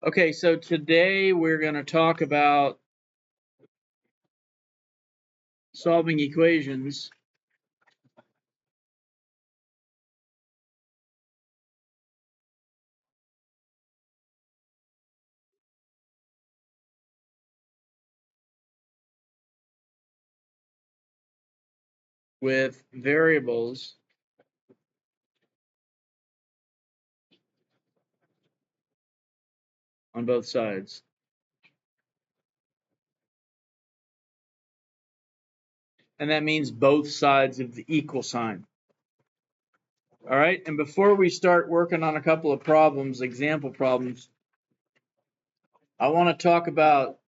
Okay, so today we're going to talk about solving equations with variables on both sides. And that means both sides of the equal sign. All right, and before we start working on a couple of problems, example problems, I want to talk about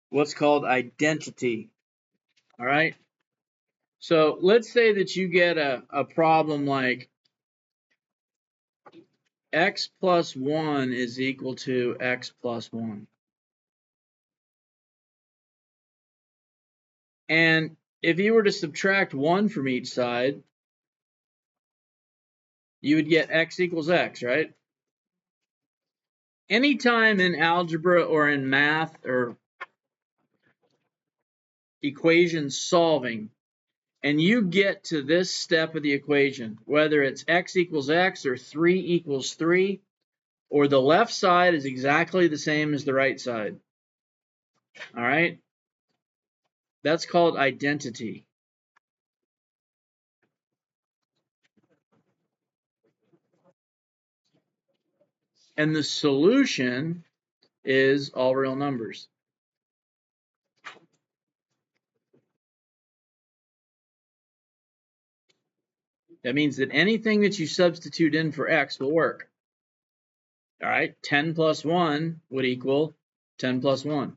what's called identity. All right, so let's say that you get a problem like x plus 1 is equal to x plus 1. And if you were to subtract 1 from each side, you would get x equals x, right? Anytime in algebra or in math or equation solving, and you get to this step of the equation, whether it's x equals x or 3 equals 3, or the left side is exactly the same as the right side, all right? That's called identity. And the solution is all real numbers. That means that anything that you substitute in for x will work. All right, 10 plus 1 would equal 10 plus 1.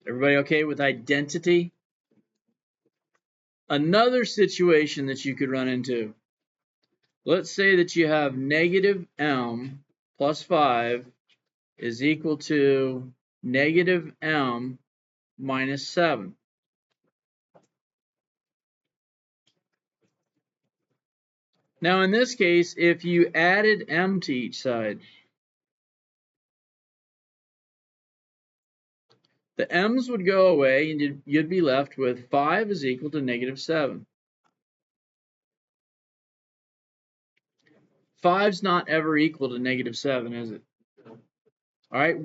Everybody okay with identity? Another situation that you could run into. Let's say that you have negative m plus 5 is equal to negative m minus 7. Now in this case, if you added m to each side, the m's would go away and you'd be left with 5 is equal to negative 7. 5's not ever equal to negative 7, is it? All right,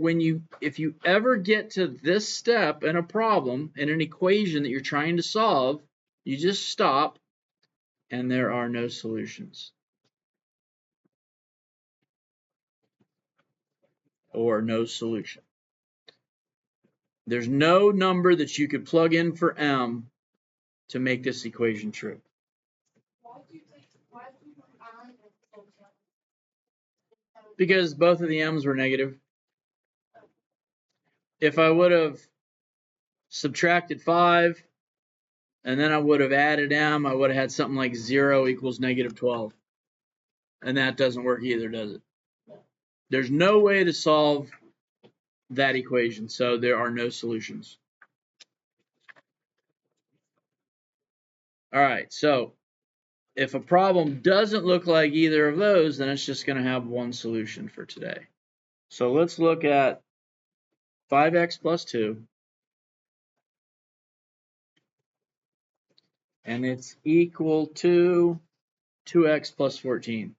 if you ever get to this step in a problem, in an equation that you're trying to solve, you just stop and there are no solutions. Or no solution. There's no number that you could plug in for m to make this equation true. Because both of the m's were negative. If I would have subtracted 5 and then I would have added m, I would have had something like 0 equals negative 12. And that doesn't work either, does it? There's no way to solve that equation, so there are no solutions. All right, so if a problem doesn't look like either of those, then it's just going to have one solution for today. So let's look at 5x plus 2, and it's equal to 2x plus 14.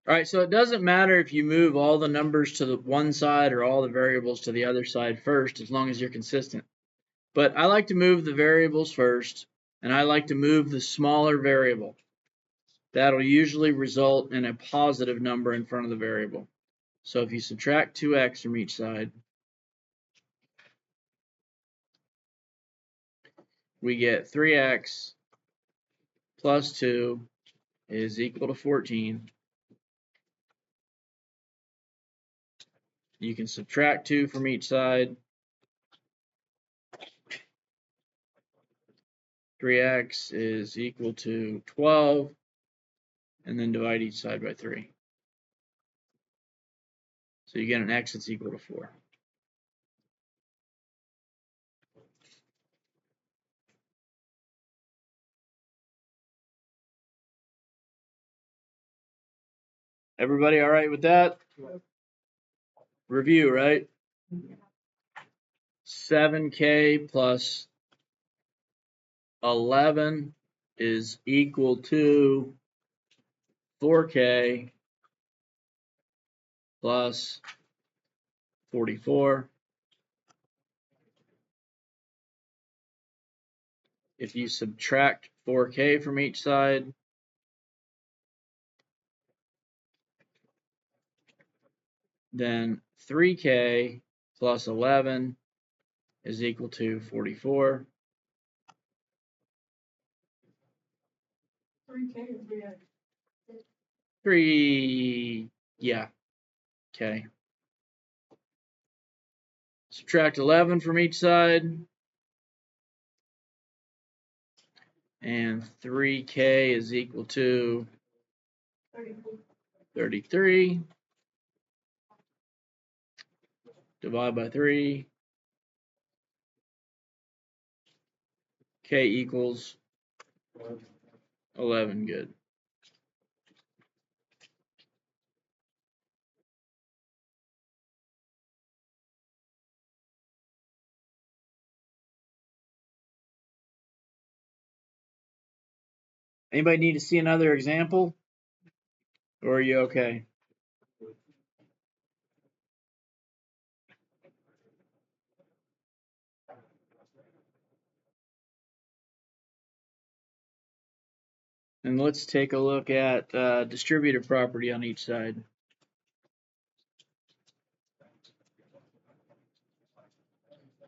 All right, so it doesn't matter if you move all the numbers to the one side or all the variables to the other side first, as long as you're consistent. But I like to move the variables first, and I like to move the smaller variable. That'll usually result in a positive number in front of the variable. So if you subtract 2x from each side, we get 3x plus 2 is equal to 14. You can subtract 2 from each side. 3x is equal to 12, and then divide each side by 3. So you get an x that's equal to 4. Everybody all right with that? Review, right? 7k plus 11 is equal to 4k plus 44. If you subtract 4k from each side, then 3k plus 11 is equal to 44. 3K or 3X? 3, yeah, okay. Subtract 11 from each side, and 3k is equal to 33. Divide by 3. K equals 11. Good. Anybody need to see another example? Or are you okay? And let's take a look at distributive property on each side.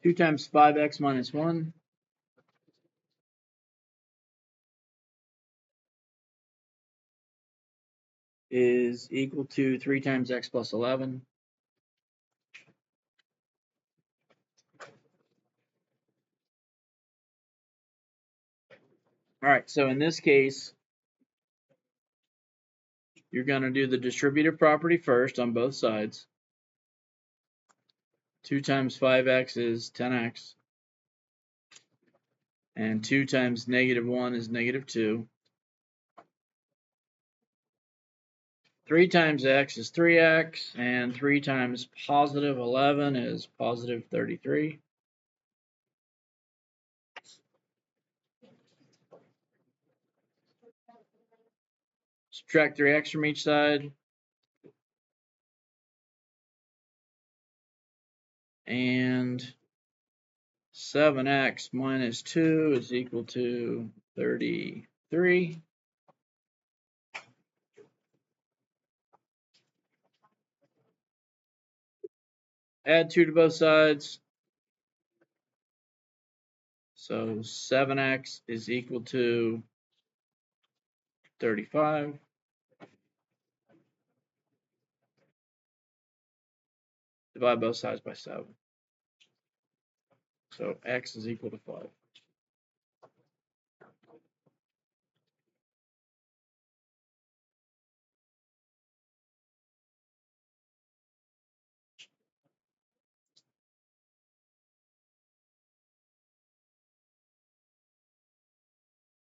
Two times 5x minus 1 is equal to 3 times x plus 11. All right, so in this case, you're going to do the distributive property first on both sides. 2 times 5x is 10x. And 2 times negative 1 is negative 2. 3 times x is 3x, and 3 times positive 11 is positive 33. Subtract 3x from each side. And 7x minus 2 is equal to 33. Add 2 to both sides. So 7x is equal to 35. Divide both sides by 7. So x is equal to 5.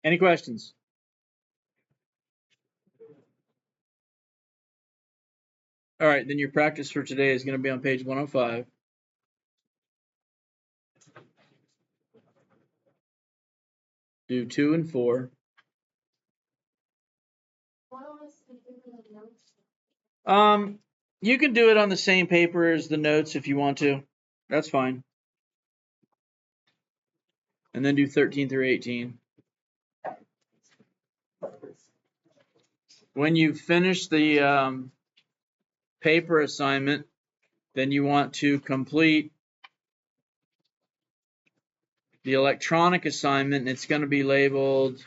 Any questions? All right, then your practice for today is going to be on page 105. Do 2 and 4. You can do it on the same paper as the notes if you want to. That's fine. And then do 13 through 18. When you finish the paper assignment, then you want to complete the electronic assignment. It's going to be labeled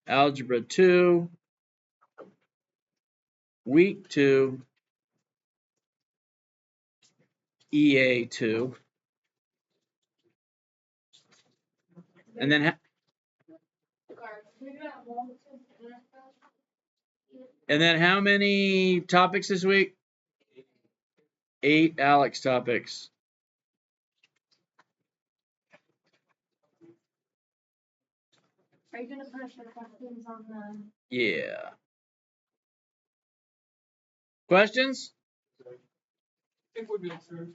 Algebra 2, Week 2, EA 2. And then how many topics this week? 8 Alex topics. Are you going to finish the questions on the... Yeah. Questions? I think we've been through.